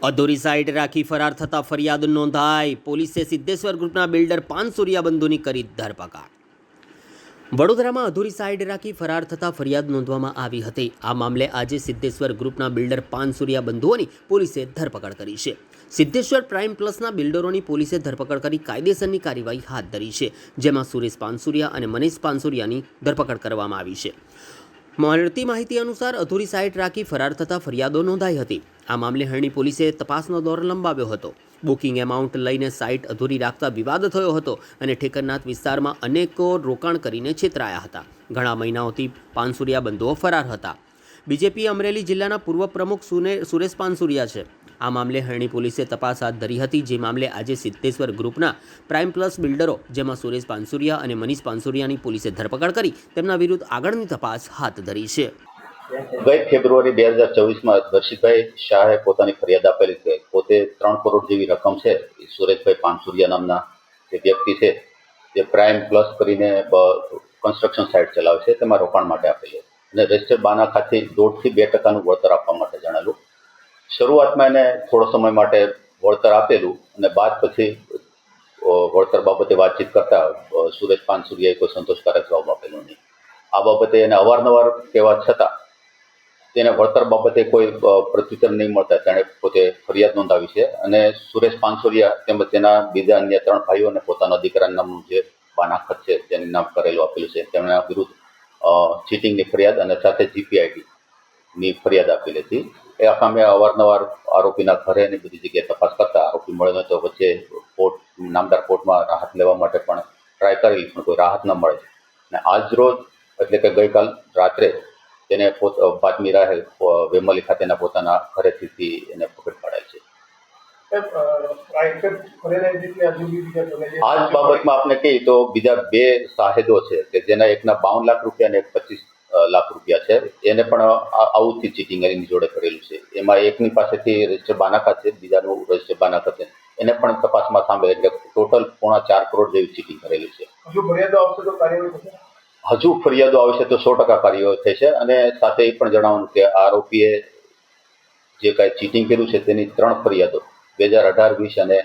અધૂરી સાઇટ રાખી ફરાર થતા ફરિયાદ નોંધાઈ. પોલીસે સિદ્ધેશ્વર ગ્રુપના બિલ્ડર પાનસુરિયા બંધુની કરી ધરપકડ. વડોદરામાં અધૂરી સાઇટ રાખી ફરાર થતા ફરિયાદ નોંધવામાં આવી હતી. આ મામલે આજે સિદ્ધેશ્વર ગ્રુપના બિલ્ડર પાનસુરિયા બંધુઓની પોલીસે ધરપકડ કરી છે. સિદ્ધેશ્વર પ્રાઇમ પ્લસના બિલ્ડરોની પોલીસે ધરપકડ કરી કાયદેસરની કાર્યવાહી હાથ ધરી છે, જેમાં સુરેશ પાનસુરિયા અને મનીષ પાનસુરિયાની ધરપકડ કરવામાં આવી છે. મળતી માહિતી અનુસાર અધૂરી સાઇટ રાખી ફરાર થતા ફરિયાદો નોંધાઈ હતી. આ મામલે હરણી પોલીસે તપાસનો દોર લંબાવ્યો હતો. બુકિંગ એમાઉન્ટ લઈને સાઇટ અધૂરી રાખતા વિવાદ થયો હતો અને ઠેકરનાથ વિસ્તારમાં અનેકો રોકાણ કરીને છેતરાયા હતા. ઘણા મહિનાઓથી પાનસુરિયા બંધુઓ ફરાર હતા. બીજેપી અમરેલી જિલ્લાના પૂર્વ પ્રમુખ સુરેશ પાનસુરિયા છે. આ મામલે હરણી પોલીસે તપાસ હાથ ધરી હતી, જે મામલે આજે સિદ્ધેશ્વર ગ્રુપના પ્રાઇમ પ્લસ બિલ્ડરો જેમાં સુરેશ પાનસુરિયા અને મનીષ પાનસુરિયાની પોલીસે ધરપકડ કરી તેમના વિરુદ્ધ આગળની તપાસ હાથ ધરી છે. ગઈ ફેબ્રુઆરી 2024માં દર્શિતભાઈ શાહે પોતાની ફરિયાદ આપેલી છે. પોતે 3 કરોડ જેવી રકમ છે એ સુરેશભાઈ પાનસુરિયા નામના જે વ્યક્તિ છે જે પ્રાઇમ પ્લસ કરીને કન્સ્ટ્રક્શન સાઇટ ચલાવે છે તેમાં રોકાણ માટે આપેલી અને રજિસ્ટર બાનાખાથી 1.5 થી 2% વળતર આપવા માટે જણાવેલું. શરૂઆતમાં એને થોડો સમય માટે વળતર આપેલું અને બાદ પછી વળતર બાબતે વાતચીત કરતા સુરેશ પાનસુરિયાએ કોઈ સંતોષકારક જવાબ આપેલો નહીં. આ બાબતે એને અવારનવાર કહેવા છતાં તેને વળતર બાબતે કોઈ પ્રત્યુત્તર નહીં મળતા તેણે પોતે ફરિયાદ નોંધાવી છે અને સુરેશ પાનસુરિયા તેમજ તેના બીજા અન્ય 3 ભાઈઓ અને પોતાના દીકરાના નામનું જે બાનાખત છે તેનું નામ કરેલું આપેલું છે તેમના વિરુદ્ધ ચીટિંગની ફરિયાદ અને સાથે GPIDની ફરિયાદ આપેલી હતી. એ અમે અવારનવાર આરોપીના ઘરે અને બધી જગ્યાએ તપાસ કરતા આરોપી મળ્યો તો વચ્ચે નામદાર કોર્ટમાં રાહત લેવા માટે પણ ટ્રાય કરેલી, પણ કોઈ રાહત ન મળે અને આજ રોજ એટલે કે ગઈકાલ રાત્રે તેને બાતમી રાહે વેમલી ખાતેના પોતાના ઘરેથી એને પકડી પાડાય છે. આ જ બાબતમાં આપણે કહીએ તો બીજા 2 સાહેદો છે કે જેના એકના 52 લાખ રૂપિયા અને એક 25 લાખ રૂપિયા છે. એને પણ આવુંથી ચીટિંગ એની જોડે કરેલું છે. એમાં એકની પાસેથી રજિસ્ટર બાનાખત છે, બીજાનું રજિસ્ટર બાનાખત છે. એને પણ તપાસમાં સામે એટલે ટોટલ 4.5 કરોડ જેવી ચીટિંગ કરેલી છે. હજુ ફરિયાદો આવશે તો 100% કાર્યવાહી થશે અને સાથે એ પણ જણાવવાનું કે આરોપીએ જે કાંઈ ચીટિંગ કર્યું છે તેની 3 ફરિયાદો 2018, 20 અને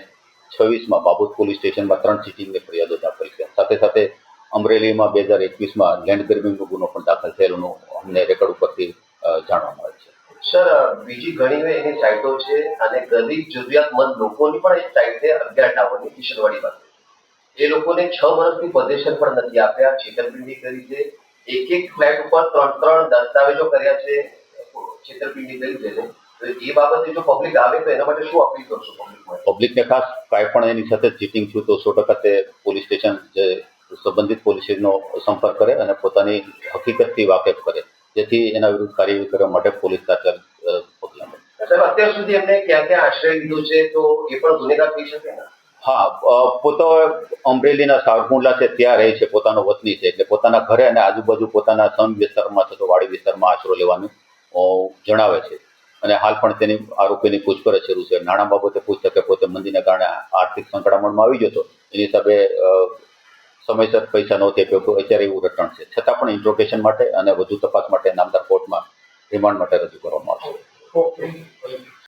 26માં બાબુત પોલીસ સ્ટેશનમાં 3 ચીટિંગની ફરિયાદો દાખલ છે. સાથે સાથે અમરેલીમાં 2021માં લેન્ડ ગ્રેબિંગનો ગુનો પણ દાખલ થયેલો અમને રેકોર્ડ ઉપરથી જાણવા મળે છે. સર, બીજી ઘણી એની સાઇટો છે અને ગરીબ જરૂરિયાતમંદ લોકોની પણ એક સાઇટ છે 11 ટાવરની કિશનવાડી પાસે. એ લોકોને 6 વર્ષથી પોઝેશન પણ નથી આપ્યા, છેતરપિંડી કરી છે. એક ફ્લેટ ઉપર 3 દસ્તાવેજો કર્યા છે, છેતરપિંડી કરી છે. તો એ બાબતે જો પબ્લિક આવે તો એના માટે શું અપીલ કરશો પબ્લિકને? ખાસ કાંઈ પણ એની સાથે ચીટિંગ થયું તો 100% તે પોલીસ સ્ટેશન જે સંબંધિત પોલીસનો સંપર્ક કરે અને પોતાની હકીકતથી વાકેફ કરે, જેથી એના વિરુદ્ધ કાર્યવાહી કરવા માટે પોલીસ તાત્કાલિક પગલાં લે. સાહેબ, અત્યાર સુધી એમને ક્યાં ક્યાં આશ્રય લીધો છે તો એ પણ ગુનેગાર થઈ શકે ને? હા, પોતો અમરેલીના સાવરકુંડલા છે ત્યાં રહે છે, પોતાનો વતની છે, એટલે પોતાના ઘરે અને આજુબાજુ પોતાના સમ વિસ્તારમાં થતો વાડી વિસ્તારમાં આશરો લેવાનું જણાવે છે અને હાલ પણ તેની આરોપીની પૂછપરછ શરૂ છે. નાણાં બાબતે પૂછતા કે પોતે મંદીને કારણે આર્થિક સંકળામણમાં આવી ગયો હતો, એની હિસાબે સમયસર પૈસા નહોતી આપ્યો, અત્યારે એવું રટણ છે. છતાં પણ ઇન્ટ્રોગેશન માટે અને વધુ તપાસ માટે નામદાર કોર્ટમાં રિમાન્ડ માટે રજૂ કરવામાં આવશે.